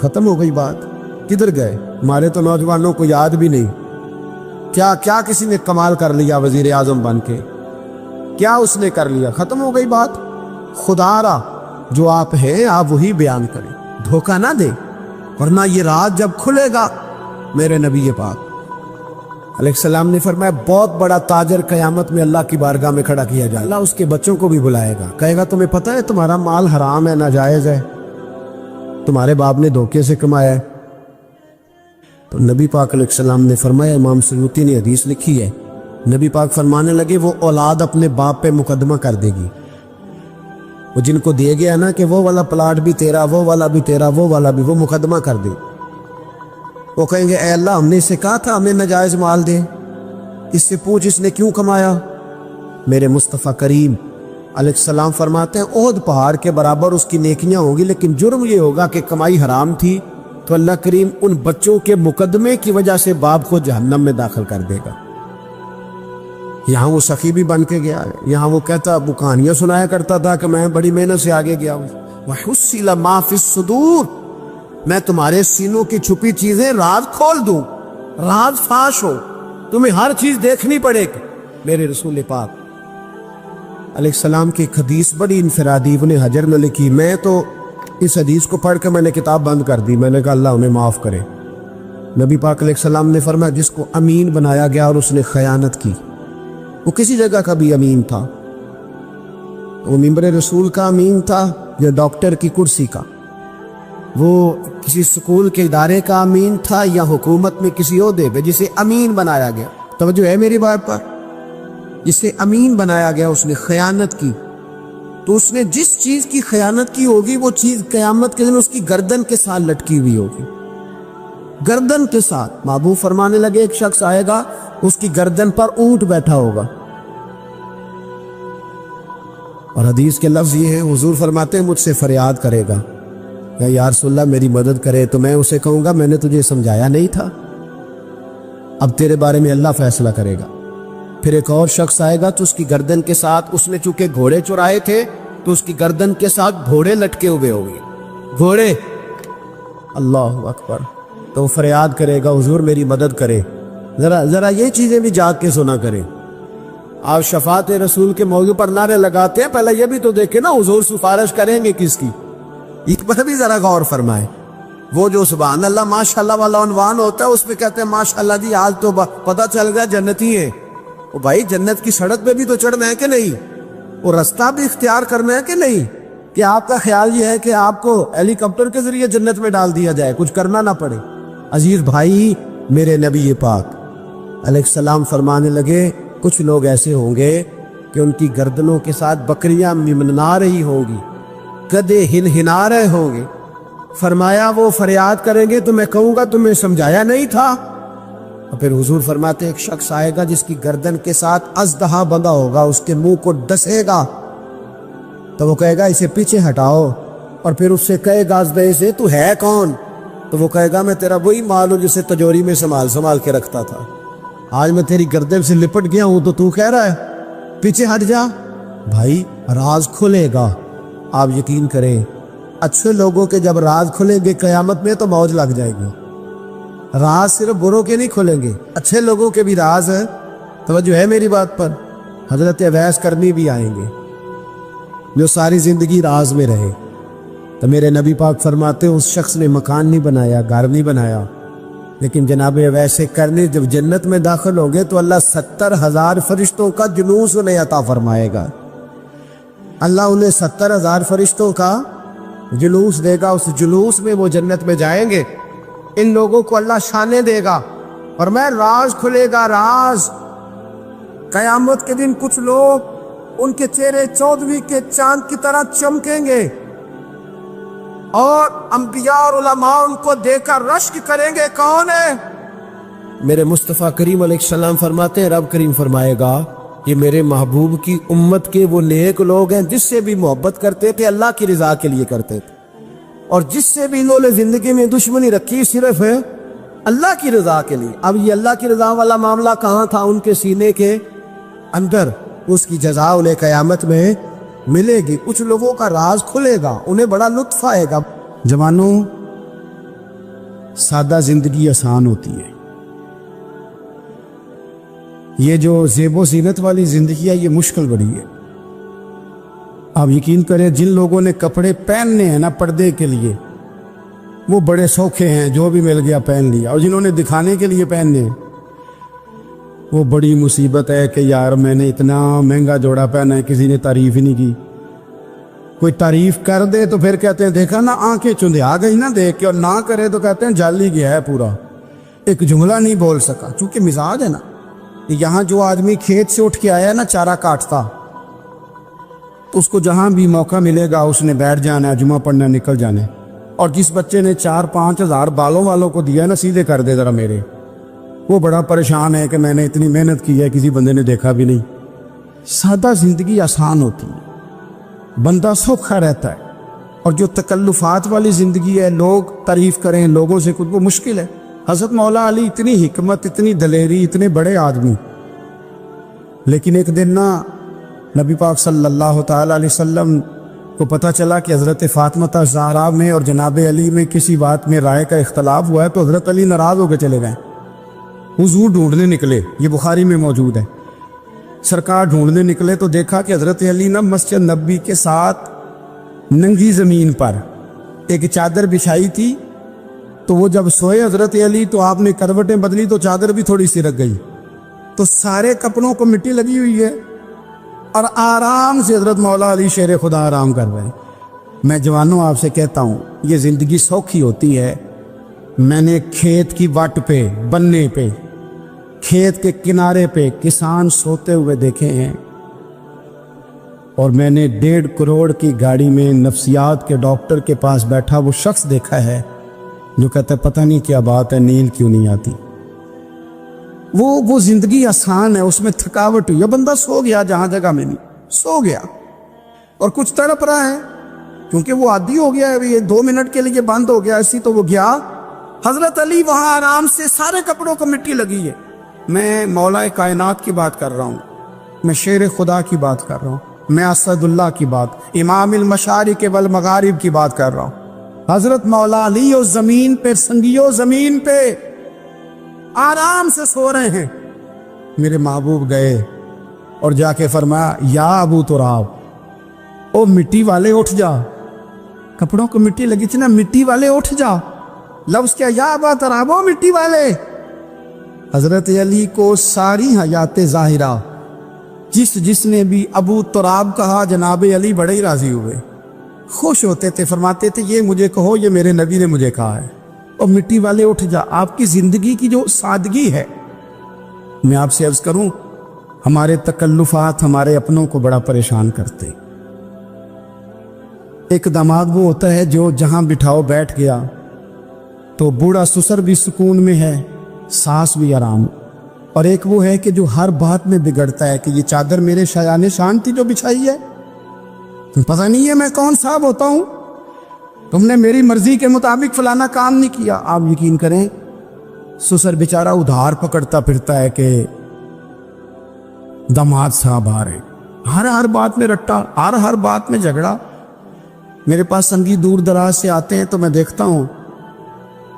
ختم ہو گئی بات۔ کدھر گئے ہمارے تو نوجوانوں کو یاد بھی نہیں، کیا کسی نے کمال کر لیا وزیر اعظم بن کے، کیا اس نے کر لیا؟ ختم ہو گئی بات۔ خدا را جو آپ ہیں آپ وہی بیان کریں، دھوکہ نہ دیں، ورنہ یہ رات جب کھلے گا، میرے نبی پاک علیہ السلام نے فرمایا بہت بڑا تاجر قیامت میں اللہ کی بارگاہ میں کھڑا کیا جائے، اللہ اس کے بچوں کو بھی بلائے گا، کہے گا تمہیں پتہ ہے تمہارا مال حرام ہے، ناجائز ہے، تمہارے باپ نے دھوکے سے کمایا ہے، تو نبی پاک علیہ السلام نے فرمایا، امام سیوطی نے حدیث لکھی ہے، نبی پاک فرمانے لگے وہ اولاد اپنے باپ پہ مقدمہ کر دے گی، وہ جن کو دیا گیا نا کہ وہ والا پلاٹ بھی تیرا، وہ والا بھی تیرا، وہ والا بھی، وہ مقدمہ کر دے. وہ کہیں گے اے اللہ ہم نے اسے کہا تھا ہمیں ناجائز مال دے، اس سے پوچھ اس نے کیوں کمایا. میرے مصطفیٰ کریم علیہ السلام فرماتے ہیں احد پہاڑ کے برابر اس کی نیکیاں ہوں گی، لیکن جرم یہ ہوگا کہ کمائی حرام تھی، تو اللہ کریم ان بچوں کے مقدمے کی وجہ سے باپ کو جہنم میں داخل کر دے گا. یہاں وہ سخی بھی بن کے گیا ہے، یہاں وہ کہتا وہ کہانیاں سنایا کرتا تھا کہ میں بڑی محنت سے آگے گیا ہوں. وَحُصِّلَ مَا فِي الصُّدُورِ، میں تمہارے سینوں کی چھپی چیزیں راز کھول دوں، راز فاش ہو، تمہیں ہر چیز دیکھنی پڑے گی. میرے رسول پاک علیہ السلام کی ایک حدیث بڑی انفرادی ابن حجر نے لکھی، میں تو اس حدیث کو پڑھ کے میں نے کتاب بند کر دی. میں نے کہا اللہ انہیں معاف کرے. نبی پاک علیہ السلام نے فرمایا جس کو امین بنایا گیا اور اس نے خیانت کی، وہ کسی جگہ کا بھی امین تھا، وہ ممبر رسول کا امین تھا یا ڈاکٹر کی کرسی کا، وہ کسی سکول کے ادارے کا امین تھا یا حکومت میں کسی عہدے پہ جسے امین بنایا گیا. توجہ ہے میری بات پر؟ جسے امین بنایا گیا اس نے خیانت کی، تو اس نے جس چیز کی خیانت کی ہوگی وہ چیز قیامت کے دن اس کی گردن کے ساتھ لٹکی ہوئی ہوگی، گردن کے ساتھ. محبوب فرمانے لگے ایک شخص آئے گا اس کی گردن پر اونٹ بیٹھا ہوگا، اور حدیث کے لفظ یہ ہے حضور فرماتے ہیں مجھ سے فریاد کرے گا کہ یا رسول اللہ میری مدد کرے، تو میں اسے کہوں گا میں نے تجھے سمجھایا نہیں تھا، اب تیرے بارے میں اللہ فیصلہ کرے گا. پھر ایک اور شخص آئے گا تو اس کی گردن کے ساتھ، اس نے چونکہ گھوڑے چرائے تھے تو اس کی گردن کے ساتھ گھوڑے لٹکے ہوئے ہوں گے، گھوڑے. اللہ اکبر. تو وہ فریاد کرے گا حضور میری مدد کرے. ذرا یہ چیزیں بھی جاگ کے سنا کریں. آپ شفاعت رسول کے موضوع پر نعرے لگاتے ہیں، پہلے یہ بھی تو دیکھیں نا حضور سفارش کریں گے کس کی، اس پر بھی ذرا غور فرمائیں. وہ جو سبحان اللہ ماشاءاللہ والا عنوان ہوتا ہے اس پہ کہتے ہیں ماشاءاللہ جی آج تو پتہ چل گیا جنتی ہے. وہ بھائی جنت کی سڑک پہ بھی تو چڑھنا ہے کہ نہیں، وہ رستہ بھی اختیار کرنا ہے کہ نہیں، کہ آپ کا خیال یہ ہے کہ آپ کو ہیلی کاپٹر کے ذریعے جنت میں ڈال دیا جائے، کچھ کرنا نہ پڑے. عزیز بھائی میرے نبی پاک علیہ السلام فرمانے لگے کچھ لوگ ایسے ہوں گے کہ ان کی گردنوں کے ساتھ بکریاں ممننا رہی ہوں گی، گدھے ہنہنا رہے ہوں گے. فرمایا وہ فریاد کریں گے تو میں کہوں گا تمہیں سمجھایا نہیں تھا. اور پھر حضور فرماتے ایک شخص آئے گا جس کی گردن کے ساتھ اژدہا بندھا ہوگا، اس کے منہ کو ڈسے گا، تو وہ کہے گا اسے پیچھے ہٹاؤ، اور پھر اس سے کہے گا اژدہے سے تو ہے کون؟ تو وہ کہے گا میں تیرا وہی مال ہوں جسے تجوری میں سنبھال کے رکھتا تھا، آج میں تیری گردن سے لپٹ گیا ہوں تو کہہ رہا ہے پیچھے ہٹ جا. بھائی راز کھلے گا، آپ یقین کریں اچھے لوگوں کے جب راز کھلیں گے قیامت میں تو موج لگ جائے گی. راز صرف بروں کے نہیں کھلیں گے، اچھے لوگوں کے بھی راز ہے. توجہ ہے میری بات پر؟ حضرت اویس کرنی بھی آئیں گے جو ساری زندگی راز میں رہے. تو میرے نبی پاک فرماتے اس شخص نے مکان نہیں بنایا، گھر نہیں بنایا، لیکن جناب اویس کرنی جب جنت میں داخل ہوں گے تو اللہ 70,000 فرشتوں کا جلوس انہیں عطا فرمائے گا. اللہ انہیں 70,000 فرشتوں کا جلوس دے گا. اس جلوس میں وہ جنت میں جائیں گے، ان لوگوں کو اللہ شانے دے گا اور میں راز کھلے گا. راز قیامت کے دن کچھ لوگ ان کے چہرے 14ویں کے چاند کی طرح چمکیں گے اور انبیاء اور علماء ان کو دیکھ کر رشک کریں گے کون ہے؟ میرے مصطفیٰ کریم علیہ السلام فرماتے ہیں رب کریم فرمائے گا یہ میرے محبوب کی امت کے وہ نیک لوگ ہیں جس سے بھی محبت کرتے تھے اللہ کی رضا کے لیے کرتے تھے، اور جس سے بھی انہوں نے زندگی میں دشمنی رکھی صرف ہے اللہ کی رضا کے لیے. اب یہ اللہ کی رضا والا معاملہ کہاں تھا؟ ان کے سینے کے اندر. اس کی جزا انہیں قیامت میں ملے گی. کچھ لوگوں کا راز کھلے گا، انہیں بڑا لطف آئے گا. جوانوں سادہ زندگی آسان ہوتی ہے، یہ جو زیب و زینت والی زندگی ہے یہ مشکل بڑی ہے. آپ یقین کریں جن لوگوں نے کپڑے پہننے ہیں نا پردے کے لیے وہ بڑے سوکھے ہیں، جو بھی مل گیا پہن لیا، اور جنہوں نے دکھانے کے لیے پہننے ہیں وہ بڑی مصیبت ہے کہ یار میں نے اتنا مہنگا جوڑا پہنا ہے کسی نے تعریف ہی نہیں کی. کوئی تعریف کر دے تو پھر کہتے ہیں دیکھا نا آنکھیں چندھیا گئی نا دیکھ کے، اور نہ کرے تو کہتے ہیں جال ہی گیا ہے پورا. ایک جملہ نہیں بول سکا، چونکہ مزاج ہے نا. یہاں جو آدمی کھیت سے اٹھ کے آیا ہے نا چارہ کاٹتا، تو اس کو جہاں بھی موقع ملے گا اس نے بیٹھ جانا ہے، جمعہ پڑھنا نکل جانا ہے. اور جس بچے نے 4-5 ہزار بالوں والوں کو دیا نا سیدھے کر دے ذرا میرے، وہ بڑا پریشان ہے کہ میں نے اتنی محنت کی ہے کسی بندے نے دیکھا بھی نہیں. سادہ زندگی آسان ہوتی ہے، بندہ سوکھا رہتا ہے. اور جو تکلفات والی زندگی ہے، لوگ تعریف کریں، لوگوں سے کچھ، وہ مشکل ہے. حضرت مولا علی اتنی حکمت، اتنی دلیری، اتنے بڑے آدمی، لیکن ایک دن نا نبی پاک صلی اللہ تعالیٰ علیہ وسلم کو پتہ چلا کہ حضرت فاطمہ زہرا میں اور جناب علی میں کسی بات میں رائے کا اختلاف ہوا ہے. تو حضرت علی ناراض ہو کے چلے گئے، حضور ڈھونڈنے نکلے. یہ بخاری میں موجود ہے. سرکار ڈھونڈنے نکلے تو دیکھا کہ حضرت علی نا مسجد نبی کے ساتھ ننگی زمین پر ایک چادر بچھائی تھی. تو وہ جب سوئے حضرت علی تو آپ نے کروٹیں بدلی تو چادر بھی تھوڑی سی رکھ گئی، تو سارے کپڑوں کو مٹی لگی ہوئی ہے اور آرام سے حضرت مولا علی شیر خدا آرام کر رہے ہیں. میں جوانوں آپ سے کہتا ہوں یہ زندگی سوکھی ہوتی ہے. میں نے کھیت کی وٹ پہ، بننے پہ، کھیت کے کنارے پہ کسان سوتے ہوئے دیکھے ہیں، اور میں نے 1.5 کروڑ کی گاڑی میں نفسیات کے ڈاکٹر کے پاس بیٹھا وہ شخص دیکھا ہے جو کہتا ہے پتہ نہیں کیا بات ہے، نیند کیوں نہیں آتی. وہ زندگی آسان ہے، اس میں تھکاوٹ ہوئی، بندہ سو گیا جہاں جگہ میں نہیں، سو گیا. اور کچھ تڑپ رہا ہے کیونکہ وہ عادی ہو گیا ہے، یہ 2 منٹ کے لیے بند ہو گیا ایسی. تو وہ گیا. حضرت علی وہاں آرام سے، سارے کپڑوں کو مٹی لگی ہے. میں مولا کائنات کی بات کر رہا ہوں، میں شیر خدا کی بات کر رہا ہوں، میں اسد اللہ کی بات، امام المشارق والمغارب کی بات کر رہا ہوں. حضرت مولا علی اور زمین پہ، سنگیو زمین پہ آرام سے سو رہے ہیں. میرے محبوب گئے اور جا کے فرمایا یا ابو تراب، او مٹی والے اٹھ جا. کپڑوں کو مٹی لگی تھی نا، مٹی والے اٹھ جا. لفظ کیا، یا ابا تراب، او مٹی والے. حضرت علی کو ساری حیات ظاہرہ جس نے بھی ابو تراب کہا جناب علی بڑے ہی راضی ہوئے، خوش ہوتے تھے، فرماتے تھے یہ مجھے کہو، یہ میرے نبی نے مجھے کہا ہے. اور مٹی والے اٹھ جا. آپ کی زندگی کی جو سادگی ہے، میں آپ سے عرض کروں ہمارے تکلفات ہمارے اپنوں کو بڑا پریشان کرتے. ایک داماد وہ ہوتا ہے جو جہاں بٹھاؤ بیٹھ گیا، تو بوڑھا سسر بھی سکون میں ہے، ساس بھی آرام. اور ایک وہ ہے کہ جو ہر بات میں بگڑتا ہے کہ یہ چادر میرے شایان شان تھی جو بچھائی ہے، پتہ نہیں ہے میں کون صاحب ہوتا ہوں، تم نے میری مرضی کے مطابق فلانا کام نہیں کیا. آپ یقین کریں سسر بیچارہ ادھار پکڑتا پھرتا ہے کہ داماد صاحب آ رہے، ہر بات میں رٹا، ہر بات میں جھگڑا. میرے پاس سنگی دور دراز سے آتے ہیں تو میں دیکھتا ہوں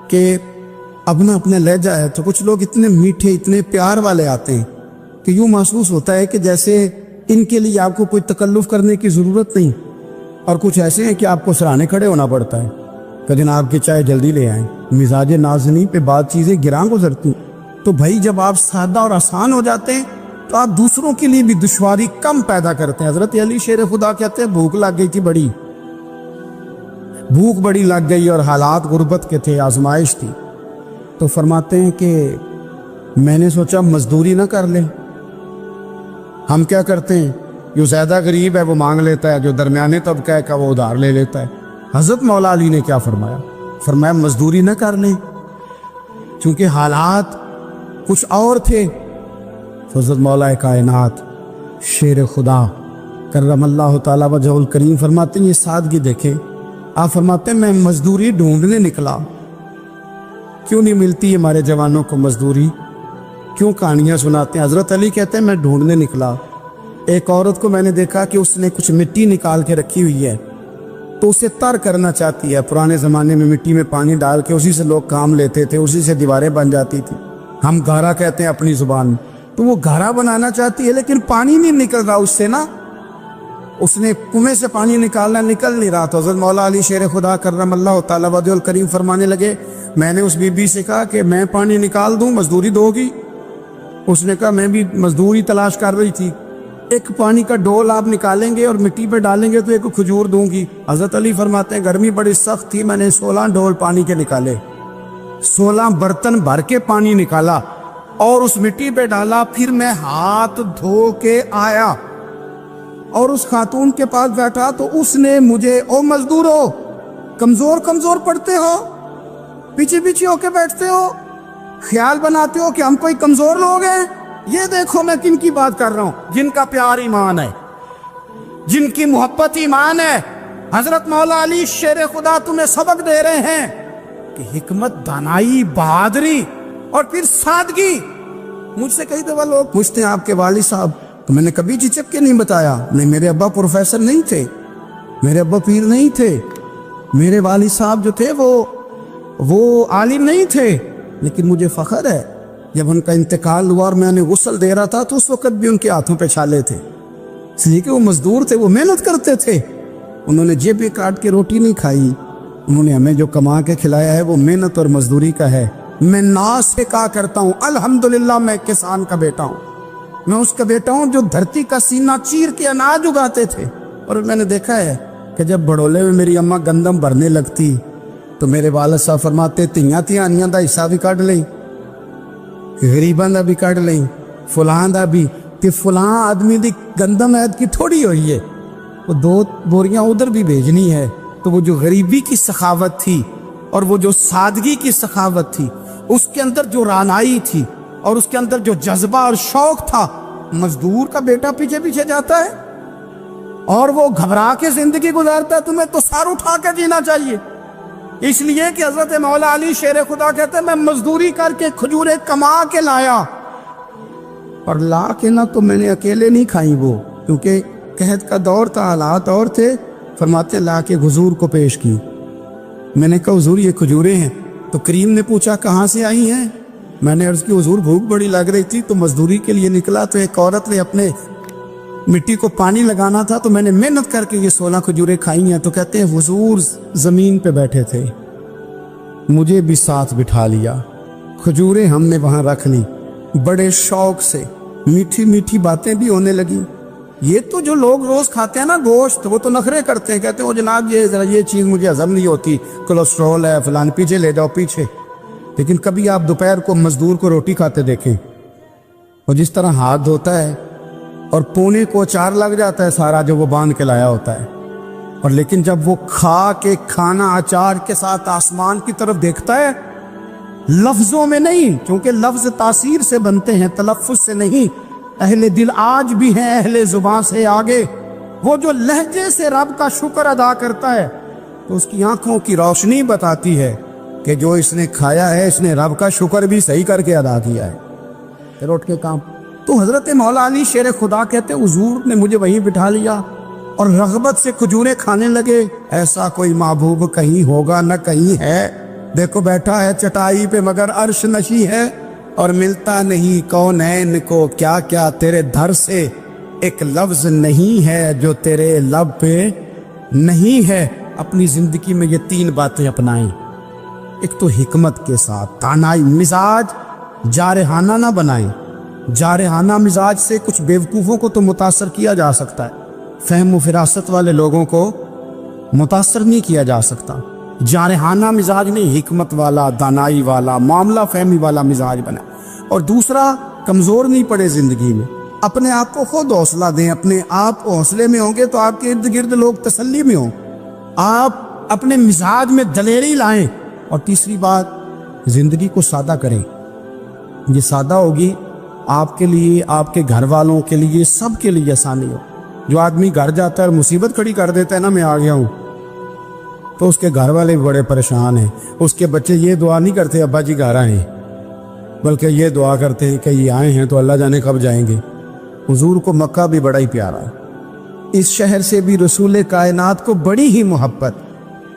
کہ اپنا لہجہ ہے. تو کچھ لوگ اتنے میٹھے، اتنے پیار والے آتے ہیں کہ یوں محسوس ہوتا ہے کہ جیسے ان کے لیے آپ کو کوئی تکلف کرنے کی ضرورت نہیں. اور کچھ ایسے ہیں کہ آپ کو سرانے کھڑے ہونا پڑتا ہے کہ جناب کی چائے جلدی لے آئیں. مزاج نازنی پہ بعض چیزیں گراں گزرتی. تو بھائی جب آپ سادہ اور آسان ہو جاتے ہیں تو آپ دوسروں کے لیے بھی دشواری کم پیدا کرتے ہیں. حضرت علی شیر خدا کہتے ہیں بھوک لگ گئی تھی، بھوک بڑی لگ گئی اور حالات غربت کے تھے، آزمائش تھی. تو فرماتے ہیں کہ میں نے سوچا مزدوری نہ کر لیں. ہم کیا کرتے ہیں، جو زیادہ غریب ہے وہ مانگ لیتا ہے، جو درمیانے طبقہ ہے کا وہ ادھار لے لیتا ہے. حضرت مولا علی نے کیا فرمایا مزدوری نہ کر لیں چونکہ حالات کچھ اور تھے. حضرت مولا کائنات شیر خدا کرم اللہ تعالیٰ وجہ الکریم فرماتے ہیں یہ سادگی دیکھیں. آپ فرماتے ہیں میں مزدوری ڈھونڈنے نکلا. کیوں نہیں ملتی ہمارے جوانوں کو مزدوری، کیوں کہانیاں سناتے ہیں. حضرت علی کہتے ہیں میں ڈھونڈنے نکلا. ایک عورت کو میں نے دیکھا کہ اس نے کچھ مٹی نکال کے رکھی ہوئی ہے تو اسے تر کرنا چاہتی ہے. پرانے زمانے میں مٹی میں پانی ڈال کے اسی سے لوگ کام لیتے تھے، اسی سے دیواریں بن جاتی تھی. ہم گھارا کہتے ہیں اپنی زبان میں. تو وہ گھارا بنانا چاہتی ہے لیکن پانی نہیں نکل رہا اس سے نا. اس نے کنویں سے پانی نکالنا، نکل نہیں رہا. تو حضرت مولا علی شیر خدا کرم اللہ تعالیٰ وجہ الکریم فرمانے لگے میں نے اس بی بی سے کہا کہ میں پانی نکال دوں، مزدوری دو گی؟ اس نے کہا میں بھی مزدوری تلاش کر رہی تھی. ایک پانی کا ڈول آپ نکالیں گے اور مٹی پہ ڈالیں گے تو ایک کھجور دوں گی. حضرت علی فرماتے ہیں گرمی بڑی سخت تھی، میں نے 16 ڈول پانی کے نکالے. 16 برتن بھر کے پانی نکالا اور اس مٹی پہ ڈالا، پھر میں ہاتھ دھو کے آیا اور اس خاتون کے پاس بیٹھا تو اس نے مجھے، او مزدورو، کمزور کمزور پڑتے ہو، پیچھے پیچھے ہو کے بیٹھتے ہو، خیال بناتے ہو کہ ہم کوئی کمزور لوگ ہیں، یہ دیکھو میں کن کی بات کر رہا ہوں، جن کا پیار ایمان ہے، جن کی محبت ایمان ہے۔ حضرت مولا علی شیر خدا تمہیں سبق دے رہے ہیں کہ حکمت، دانائی، بہادری اور پھر سادگی۔ مجھ سے کئی دفعہ لوگ پوچھتے ہیں آپ کے والد صاحب، تو میں نے کبھی جھجک کے نہیں بتایا، نہیں میرے ابا پروفیسر نہیں تھے، میرے ابا پیر نہیں تھے، میرے والد صاحب جو تھے وہ عالم نہیں تھے، لیکن مجھے فخر ہے جب ان کا انتقال ہوا اور میں نے غسل دے رہا تھا تو اس وقت بھی ان کے ہاتھوں پہ چھالے تھے، اس لیے کہ وہ مزدور تھے، وہ محنت کرتے تھے، انہوں نے جیبیں کاٹ کے روٹی نہیں کھائی، انہوں نے ہمیں جو کما کے کھلایا ہے وہ محنت اور مزدوری کا ہے۔ میں ناز سے کہا کرتا ہوں الحمدللہ میں کسان کا بیٹا ہوں، میں اس کا بیٹا ہوں جو دھرتی کا سینہ چیر کے اناج اگاتے تھے۔ اور میں نے دیکھا ہے کہ جب بڑولے میں میری اماں گندم بھرنے لگتی تو میرے والد صاحب فرماتے تیاں آنیاں دا حصہ بھی کٹ لیں، غریباں دا بھی کٹ لیں، فلاں دا بھی، کہ فلاں آدمی دی گندم عید کی تھوڑی ہوئی ہے، وہ 2 بوریاں ادھر بھی بھیجنی ہے۔ تو وہ جو غریبی کی سخاوت تھی اور وہ جو سادگی کی سخاوت تھی، اس کے اندر جو رانائی تھی اور اس کے اندر جو جذبہ اور شوق تھا، مزدور کا بیٹا پیچھے پیچھے جاتا ہے اور وہ گھبرا کے زندگی گزارتا ہے، تمہیں تو سر اٹھا کے جینا چاہیے۔ اس لیے کہ حضرت مولا علی شیر خدا کہتے ہیں میں مزدوری کر کے کھجوریں کما کے لایا، اور لا کے نہ تو میں نے اکیلے نہیں کھائی وہ، کیونکہ قحط کا دور تھا، حالات اور تھے، فرماتے لا کے حضور کو پیش کی۔ میں نے کہا حضور یہ کھجوریں ہیں، تو کریم نے پوچھا کہاں سے آئی ہیں؟ میں نے عرض کی حضور بھوک بڑی لگ رہی تھی تو مزدوری کے لیے نکلا، تو ایک عورت نے اپنے مٹی کو پانی لگانا تھا تو میں نے محنت کر کے یہ 16 کھجوریں کھائی ہیں۔ تو کہتے ہیں حضور زمین پہ بیٹھے تھے، مجھے بھی ساتھ بٹھا لیا، کھجوریں ہم نے وہاں رکھ لی، بڑے شوق سے میٹھی میٹھی باتیں بھی ہونے لگی۔ یہ تو جو لوگ روز کھاتے ہیں نا گوشت، وہ تو نخرے کرتے ہیں، کہتے ہیں وہ جناب یہ چیز مجھے ہضم نہیں ہوتی، کولیسٹرول ہے فلان، پیچھے لے جاؤ پیچھے۔ لیکن کبھی آپ دوپہر کو مزدور کو روٹی کھاتے دیکھیں، اور جس طرح ہاتھ دھوتا ہے اور پونے کو اچار لگ جاتا ہے سارا جو وہ باندھ کے لایا ہوتا ہے، اور لیکن جب وہ کھا کے کھانا اچار کے ساتھ آسمان کی طرف دیکھتا ہے، لفظوں میں نہیں، کیونکہ لفظ تاثیر سے بنتے ہیں، تلفظ سے نہیں، اہل دل آج بھی ہیں اہل زبان سے آگے، وہ جو لہجے سے رب کا شکر ادا کرتا ہے تو اس کی آنکھوں کی روشنی بتاتی ہے کہ جو اس نے کھایا ہے اس نے رب کا شکر بھی صحیح کر کے ادا کیا ہے، پھر اٹھ کے کام۔ تو حضرت مولا علی شیر خدا کہتے حضور نے مجھے وہیں بٹھا لیا اور رغبت سے کھجوریں کھانے لگے۔ ایسا کوئی محبوب کہیں ہوگا نہ کہیں ہے، دیکھو بیٹھا ہے چٹائی پہ مگر عرش نشی ہے، اور ملتا نہیں کونین کو کیا کیا تیرے در سے، ایک لفظ نہیں ہے جو تیرے لب پہ نہیں ہے۔ اپنی زندگی میں یہ 3 باتیں اپنائیں، ایک تو حکمت کے ساتھ دانائی، مزاج جارحانہ نہ بنائیں، جارحانہ مزاج سے کچھ بیوقوفوں کو تو متاثر کیا جا سکتا ہے، فہم و فراست والے لوگوں کو متاثر نہیں کیا جا سکتا۔ جارحانہ مزاج نہیں، حکمت والا، دانائی والا، معاملہ فہمی والا مزاج بنا۔ اور دوسرا، کمزور نہیں پڑے زندگی میں، اپنے آپ کو خود حوصلہ دیں، اپنے آپ حوصلے میں ہوں گے تو آپ کے ارد گرد لوگ تسلی میں ہوں، آپ اپنے مزاج میں دلیری لائیں۔ اور تیسری بات، زندگی کو سادہ کریں، یہ سادہ ہوگی آپ کے لیے، آپ کے گھر والوں کے لیے، سب کے لیے آسانی ہو۔ جو آدمی گھر جاتا ہے اور مصیبت کھڑی کر دیتا ہے نا میں آ گیا ہوں، تو اس کے گھر والے بھی بڑے پریشان ہیں، اس کے بچے یہ دعا نہیں کرتے ابا جی گھر آئیں، بلکہ یہ دعا کرتے ہیں کہ یہ آئے ہیں تو اللہ جانے کب جائیں گے۔ حضور کو مکہ بھی بڑا ہی پیارا ہے، اس شہر سے بھی رسول کائنات کو بڑی ہی محبت،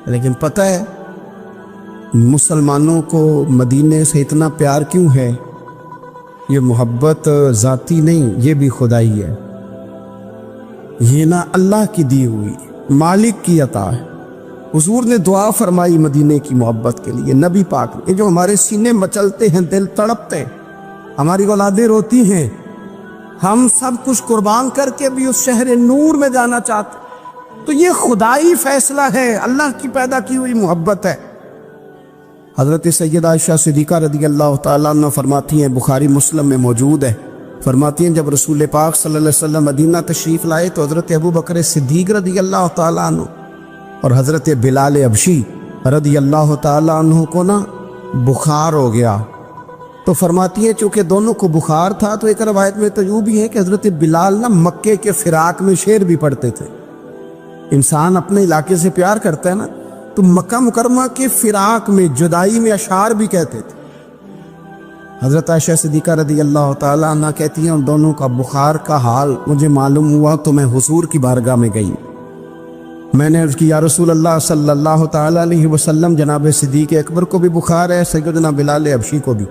لیکن پتہ ہے مسلمانوں کو مدینے سے اتنا پیار کیوں ہے؟ یہ محبت ذاتی نہیں، یہ بھی خدائی ہے، یہ نہ اللہ کی دی ہوئی، مالک کی عطا ہے۔ حضور نے دعا فرمائی مدینے کی محبت کے لیے، نبی پاک نے، جو ہمارے سینے مچلتے ہیں، دل تڑپتے، ہماری اولادیں روتی ہیں، ہم سب کچھ قربان کر کے بھی اس شہر نور میں جانا چاہتے، تو یہ خدائی فیصلہ ہے، اللہ کی پیدا کی ہوئی محبت ہے۔ حضرت سیدہ عائشہ صدیقہ رضی اللہ تعالیٰ عنہ فرماتی ہیں، بخاری مسلم میں موجود ہے، فرماتی ہیں جب رسول پاک صلی اللہ علیہ وسلم مدینہ تشریف لائے تو حضرت ابو بکر صدیق رضی اللہ تعالیٰ عنہ اور حضرت بلال حبشی رضی اللہ تعالیٰ عنہ کو نا بخار ہو گیا۔ تو فرماتی ہیں چونکہ دونوں کو بخار تھا تو ایک روایت میں تو یوں بھی ہے کہ حضرت بلال نا مکے کے فراق میں شعر بھی پڑھتے تھے۔ انسان اپنے علاقے سے پیار کرتا ہے نا تو مکہ مکرمہ کے فراق میں، جدائی میں اشعار بھی کہتے تھے۔ حضرت عائشہ صدیقہ رضی اللہ تعالیٰ عنہ کہتی ہیں ان دونوں کا بخار کا حال مجھے معلوم ہوا تو میں حضور کی بارگاہ میں گئی۔ میں نے عرض کی یا رسول اللہ صلی اللہ تعالیٰ علیہ وسلم، جناب صدیق اکبر کو بھی بخار ہے، سیدنا بلال حبشی کو بھی۔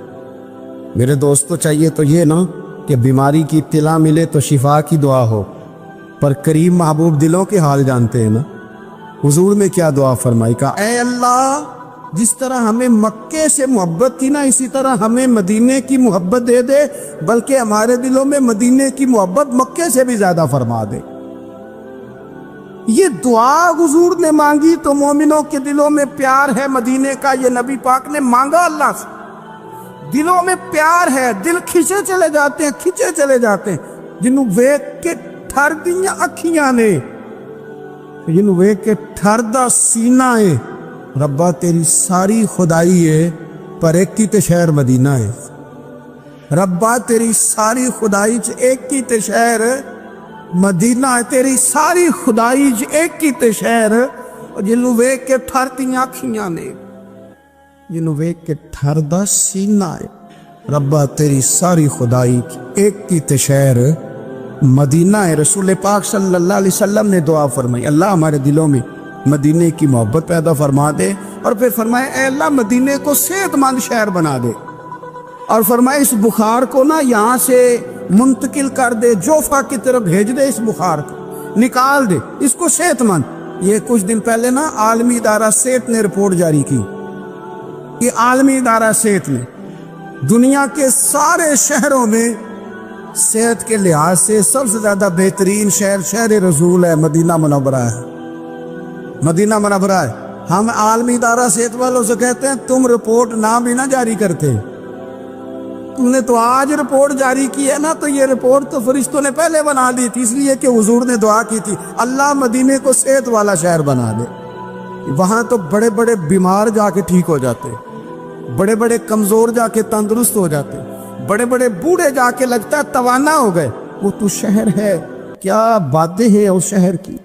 میرے دوستو چاہیے تو یہ نا کہ بیماری کی اطلاع ملے تو شفا کی دعا ہو، پر کریم محبوب دلوں کے حال جانتے ہیں نا۔ حضور نے کیا دعا فرمائی، کہا اے اللہ جس طرح ہمیں مکے سے محبت تھی نا اسی طرح ہمیں مدینے کی محبت دے دے، بلکہ ہمارے دلوں میں مدینے کی محبت مکے سے بھی زیادہ فرما دے۔ یہ دعا حضور نے مانگی تو مومنوں کے دلوں میں پیار ہے مدینے کا، یہ نبی پاک نے مانگا اللہ سے، دلوں میں پیار ہے، دل کھچے چلے جاتے ہیں جنہوں ویک کے ٹھر دیاں اکھیاں نے، جنہوں ویک کے ٹھر دا سینہ ہے، ربا تیری ساری خدائی ہے پر ایک کی تے شہر مدینہ ہے، ربا تیری ساری خدائی چ ایک کی تے شہر مدینہ ہے، تیری ساری خدائی چ ایک کی تے شہر، جنہوں ویک کے ٹھر دیاں اکھیاں نے، جنہوں ویک کے ٹھر دا سینہ ہے، ربا تیری ساری خدائی ایک کی تے شہر مدینہ ہے۔ رسول پاک صلی اللہ علیہ وسلم نے دعا فرمائی اللہ ہمارے دلوں میں مدینے کی محبت پیدا فرما دے، اور پھر فرمائے اے اللہ مدینے کو صحت مند شہر بنا دے، اور فرمائے اس بخار کو نا یہاں سے منتقل کر دے، جوفا کی طرف بھیج دے، اس بخار کو نکال دے، اس کو صحت مند۔ یہ کچھ دن پہلے نا عالمی ادارہ صحت نے رپورٹ جاری کی، یہ عالمی ادارہ صحت نے دنیا کے سارے شہروں میں صحت کے لحاظ سے سب سے زیادہ بہترین شہر رسول ہے، مدینہ منورہ ہے، مدینہ منورہ ہے۔ ہم عالمی ادارہ صحت والوں سے کہتے ہیں تم رپورٹ نہ بھی نہ جاری کرتے، تم نے تو آج رپورٹ جاری کی ہے نا، تو یہ رپورٹ تو فرشتوں نے پہلے بنا دی تھی، اس لیے کہ حضور نے دعا کی تھی اللہ مدینے کو صحت والا شہر بنا دے۔ وہاں تو بڑے بڑے بیمار جا کے ٹھیک ہو جاتے، بڑے بڑے کمزور جا کے تندرست ہو جاتے، بڑے بڑے بوڑھے جا کے لگتا ہے توانا ہو گئے۔ وہ تو شہر ہے، کیا باتیں ہیں اس شہر کی۔